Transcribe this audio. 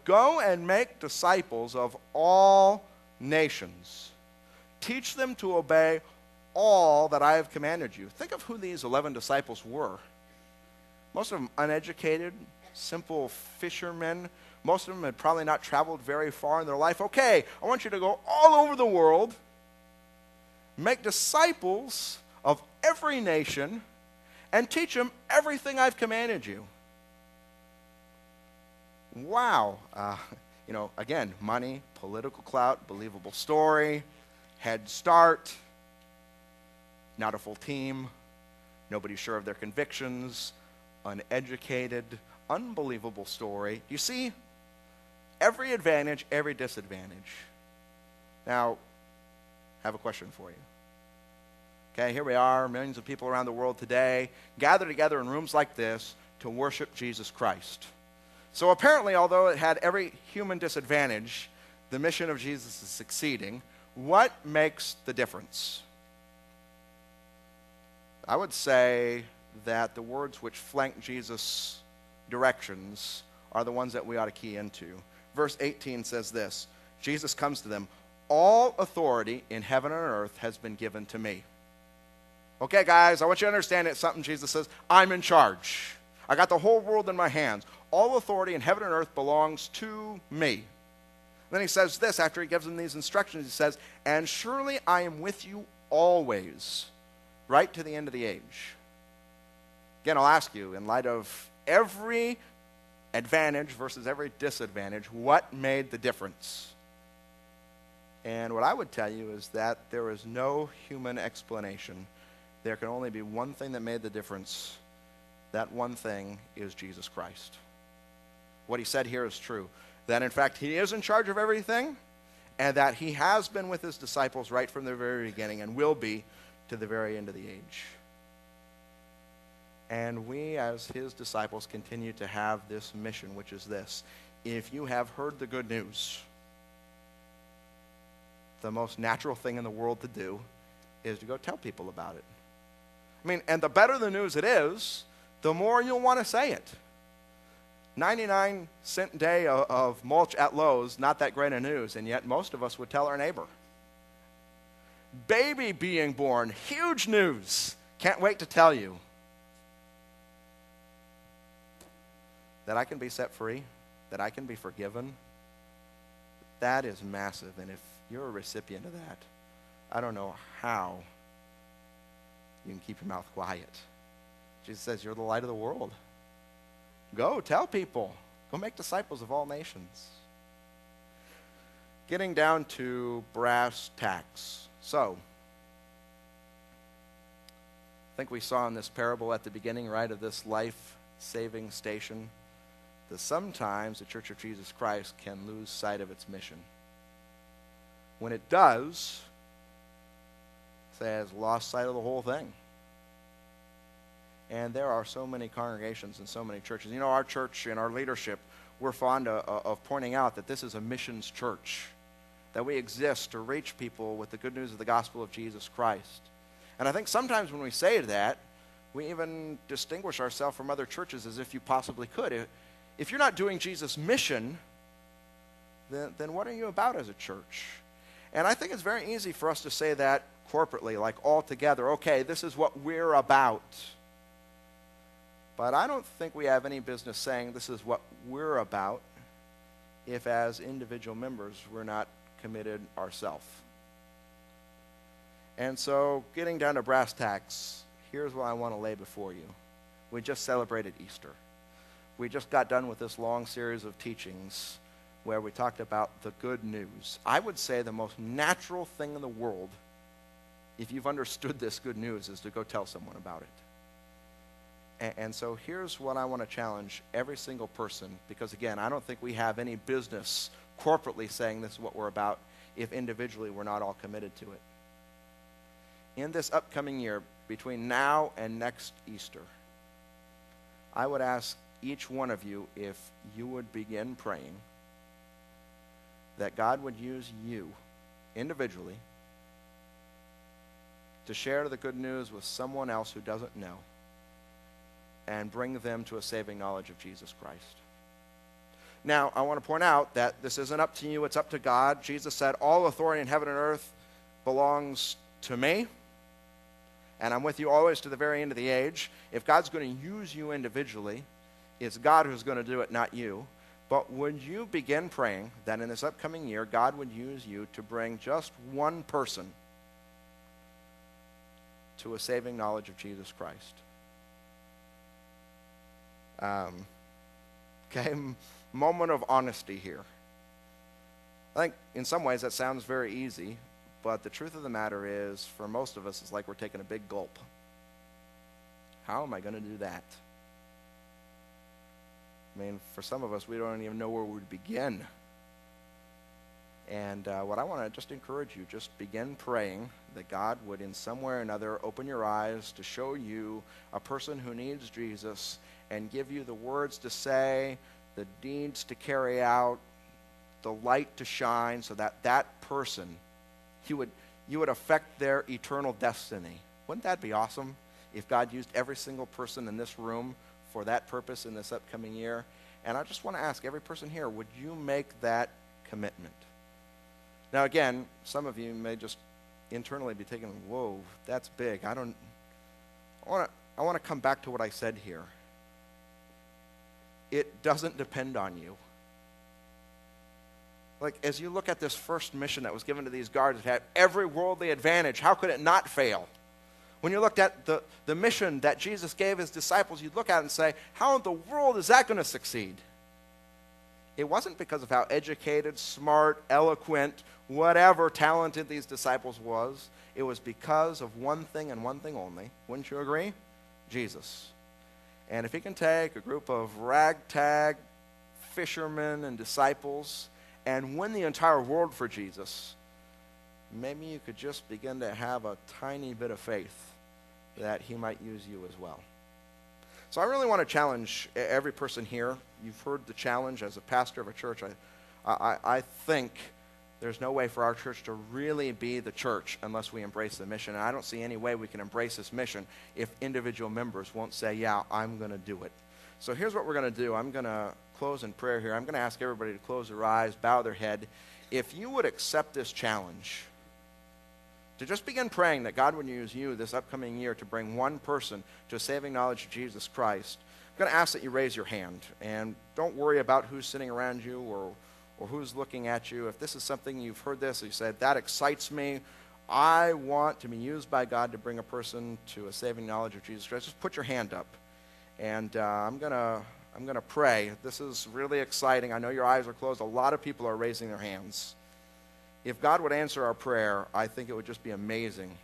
Go and make disciples of all nations. Teach them to obey all that I have commanded you. Think of who these 11 disciples were. Most of them uneducated, simple fishermen. Most of them had probably not traveled very far in their life. Okay, I want you to go all over the world, make disciples of every nation, and teach them everything I've commanded you. Wow. Again, money, political clout, believable story, head start, not a full team, nobody sure of their convictions, uneducated, unbelievable story. Do you see? Every advantage, every disadvantage. Now, I have a question for you. Okay, here we are, millions of people around the world today, gathered together in rooms like this to worship Jesus Christ. So apparently, although it had every human disadvantage, the mission of Jesus is succeeding. What makes the difference? I would say that the words which flank Jesus' directions are the ones that we ought to key into. Verse 18 says this, Jesus comes to them, all authority in heaven and earth has been given to me. Okay, guys, I want you to understand it's something Jesus says, I'm in charge. I got the whole world in my hands. All authority in heaven and earth belongs to me. Then he says this, after he gives them these instructions, he says, and surely I am with you always, right to the end of the age. Again, I'll ask you, in light of every advantage versus every disadvantage, what made the difference? And what I would tell you is that there is no human explanation. There can only be one thing that made the difference. That one thing is Jesus Christ. What he said here is true. That in fact he is in charge of everything, and that he has been with his disciples right from the very beginning and will be to the very end of the age. And we as his disciples continue to have this mission, which is this. If you have heard the good news, the most natural thing in the world to do is to go tell people about it. And the better the news it is, the more you'll want to say it. 99-cent day of mulch at Lowe's, not that great of news, and yet most of us would tell our neighbor. Baby being born, huge news. Can't wait to tell you. That I can be set free, that I can be forgiven, that is massive. And if you're a recipient of that, I don't know how you can keep your mouth quiet. Jesus says, you're the light of the world. Go, tell people. Go make disciples of all nations. Getting down to brass tacks. So, I think we saw in this parable at the beginning, right, of this life-saving station, that sometimes the Church of Jesus Christ can lose sight of its mission. When it does, it has lost sight of the whole thing. And there are so many congregations and so many churches. Our church and our leadership, we're fond of pointing out that this is a missions church, that we exist to reach people with the good news of the gospel of Jesus Christ. And I think sometimes when we say that, we even distinguish ourselves from other churches as if you possibly could. If you're not doing Jesus' mission, then what are you about as a church? And I think it's very easy for us to say that corporately, like all together. Okay, this is what we're about. But I don't think we have any business saying this is what we're about if as individual members we're not committed ourselves. And so getting down to brass tacks, here's what I want to lay before you. We just celebrated Easter. We just got done with this long series of teachings where we talked about the good news. I would say the most natural thing in the world, if you've understood this good news, is to go tell someone about it. And so here's what I want to challenge every single person, because again, I don't think we have any business corporately saying this is what we're about if individually we're not all committed to it. In this upcoming year, between now and next Easter, I would ask each one of you if you would begin praying that God would use you individually to share the good news with someone else who doesn't know, and bring them to a saving knowledge of Jesus Christ. Now, I want to point out that this isn't up to you, it's up to God. Jesus said, all authority in heaven and earth belongs to me, and I'm with you always to the very end of the age. If God's going to use you individually, it's God who's going to do it, not you. But would you begin praying that in this upcoming year, God would use you to bring just one person to a saving knowledge of Jesus Christ? Okay, moment of honesty here. I think in some ways that sounds very easy, but the truth of the matter is, for most of us, it's like we're taking a big gulp. How am I going to do that? I mean, for some of us, we don't even know where we would begin. And what I want to just encourage you, just begin praying that God would in some way or another open your eyes to show you a person who needs Jesus and give you the words to say, the deeds to carry out, the light to shine, so that that person, you would affect their eternal destiny. Wouldn't that be awesome if God used every single person in this room for that purpose in this upcoming year? And I just want to ask every person here, would you make that commitment? Now again, some of you may just internally be thinking, whoa, that's big. I want to come back to what I said here. It doesn't depend on you. Like, as you look at this first mission that was given to these guards, it had every worldly advantage. How could it not fail? When you looked at the mission that Jesus gave his disciples, you'd look at it and say, how in the world is that going to succeed? It wasn't because of how educated, smart, eloquent, whatever talented these disciples was. It was because of one thing and one thing only. Wouldn't you agree? Jesus. And if he can take a group of ragtag fishermen and disciples and win the entire world for Jesus, maybe you could just begin to have a tiny bit of faith that he might use you as well. So I really want to challenge every person here. You've heard the challenge as a pastor of a church. I think there's no way for our church to really be the church unless we embrace the mission. And I don't see any way we can embrace this mission if individual members won't say, yeah, I'm going to do it. So here's what we're going to do. I'm going to close in prayer here. I'm going to ask everybody to close their eyes, bow their head. If you would accept this challenge, to just begin praying that God would use you this upcoming year to bring one person to a saving knowledge of Jesus Christ, I'm going to ask that you raise your hand. And don't worry about who's sitting around you or who's looking at you. If this is something you've heard this, you said, that excites me, I want to be used by God to bring a person to a saving knowledge of Jesus Christ, just put your hand up. And I'm going to pray. This is really exciting. I know your eyes are closed. A lot of people are raising their hands. If God would answer our prayer, I think it would just be amazing